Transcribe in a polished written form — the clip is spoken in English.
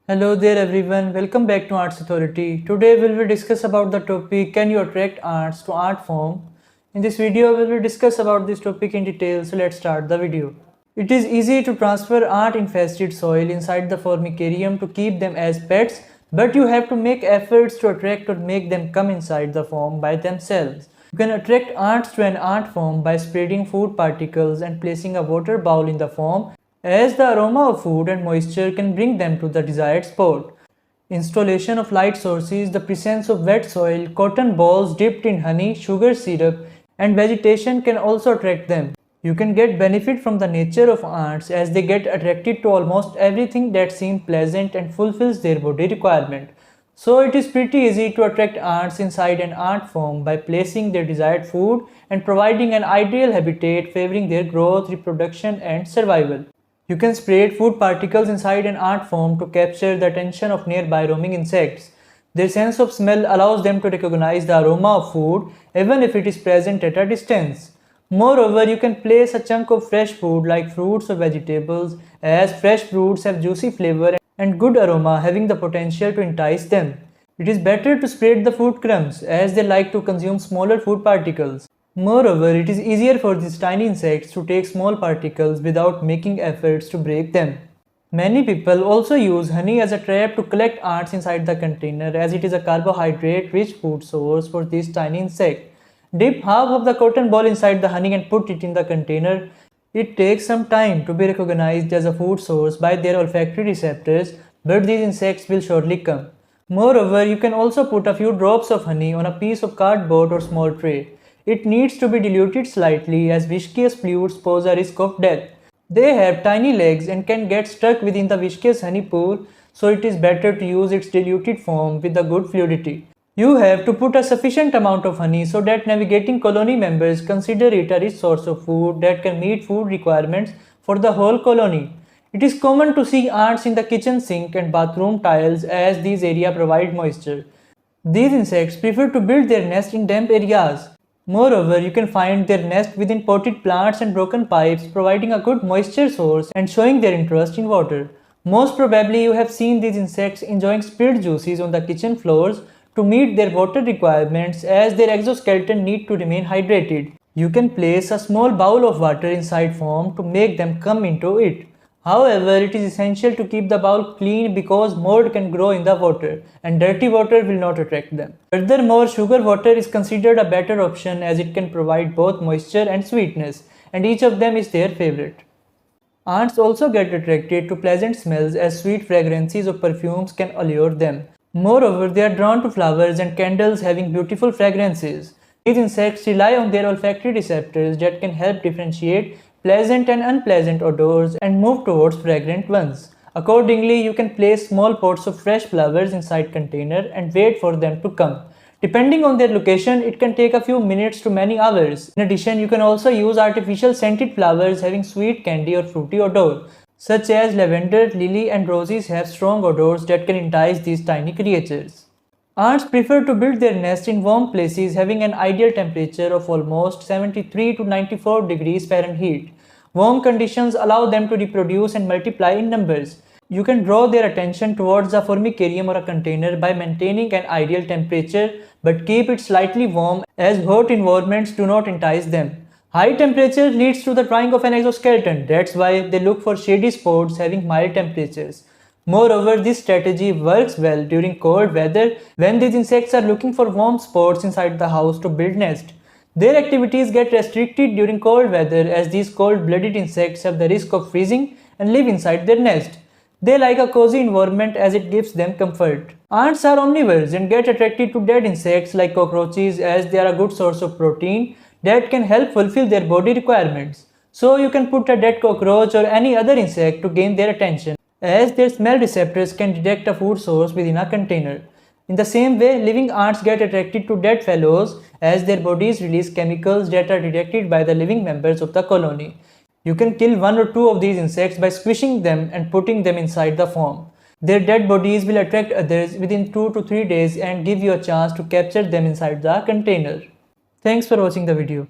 Hello there everyone, welcome back to Arts Authority. Today we will discuss about the topic can you attract ants to art form. In this video we will discuss about this topic in detail, so let's start the video. It is easy to transfer ant infested soil inside the formicarium to keep them as pets, but you have to make efforts to attract or make them come inside the form by themselves. You can attract ants to an ant form by spreading food particles and placing a water bowl in the form, as the aroma of food and moisture can bring them to the desired spot. Installation of light sources, the presence of wet soil, cotton balls dipped in honey, sugar syrup, and vegetation can also attract them. You can get benefit from the nature of ants as they get attracted to almost everything that seems pleasant and fulfills their body requirement. So it is pretty easy to attract ants inside an ant form by placing their desired food and providing an ideal habitat favoring their growth, reproduction, and survival. You can spread food particles inside an ant form to capture the attention of nearby roaming insects. Their sense of smell allows them to recognize the aroma of food even if it is present at a distance. Moreover, you can place a chunk of fresh food like fruits or vegetables, as fresh fruits have juicy flavor and good aroma, having the potential to entice them. It is better to spread the food crumbs as they like to consume smaller food particles. Moreover, it is easier for these tiny insects to take small particles without making efforts to break them. Many people also use honey as a trap to collect ants inside the container, as it is a carbohydrate-rich food source for these tiny insects. Dip half of the cotton ball inside the honey and put it in the container. It takes some time to be recognized as a food source by their olfactory receptors, but these insects will surely come. Moreover, you can also put a few drops of honey on a piece of cardboard or small tray. It needs to be diluted slightly as viscous fluids pose a risk of death. They have tiny legs and can get stuck within the viscous honey pool, so it is better to use its diluted form with a good fluidity. You have to put a sufficient amount of honey so that navigating colony members consider it a rich source of food that can meet food requirements for the whole colony. It is common to see ants in the kitchen sink and bathroom tiles as these areas provide moisture. These insects prefer to build their nest in damp areas. Moreover, you can find their nest within potted plants and broken pipes, providing a good moisture source and showing their interest in water. Most probably, you have seen these insects enjoying spilled juices on the kitchen floors to meet their water requirements, as their exoskeleton need to remain hydrated. You can place a small bowl of water inside form to make them come into it. However, it is essential to keep the bowl clean because mold can grow in the water and dirty water will not attract them. Furthermore, sugar water is considered a better option as it can provide both moisture and sweetness, and each of them is their favorite. Ants also get attracted to pleasant smells as sweet fragrances of perfumes can allure them. Moreover, they are drawn to flowers and candles having beautiful fragrances. These insects rely on their olfactory receptors that can help differentiate pleasant and unpleasant odors and move towards fragrant ones. Accordingly, you can place small pots of fresh flowers inside container and wait for them to come. Depending on their location, it can take a few minutes to many hours. In addition, you can also use artificial scented flowers having sweet candy or fruity odor, such as lavender, lily, and roses have strong odors that can entice these tiny creatures. Ants prefer to build their nest in warm places having an ideal temperature of almost 73 to 94 degrees Fahrenheit. Warm conditions allow them to reproduce and multiply in numbers. You can draw their attention towards a formicarium or a container by maintaining an ideal temperature, but keep it slightly warm as hot environments do not entice them. High temperature leads to the drying of an exoskeleton. That's why they look for shady spots having mild temperatures. Moreover, this strategy works well during cold weather when these insects are looking for warm spots inside the house to build nest. Their activities get restricted during cold weather as these cold-blooded insects have the risk of freezing and live inside their nest. They like a cozy environment as it gives them comfort. Ants are omnivores and get attracted to dead insects like cockroaches as they are a good source of protein that can help fulfill their body requirements. So you can put a dead cockroach or any other insect to gain their attention, as their smell receptors can detect a food source within a container. In the same way, living ants get attracted to dead fellows as their bodies release chemicals that are detected by the living members of the colony. You can kill one or two of these insects by squishing them and putting them inside the form. Their dead bodies will attract others within 2 to 3 days and give you a chance to capture them inside the container. Thanks for watching the video.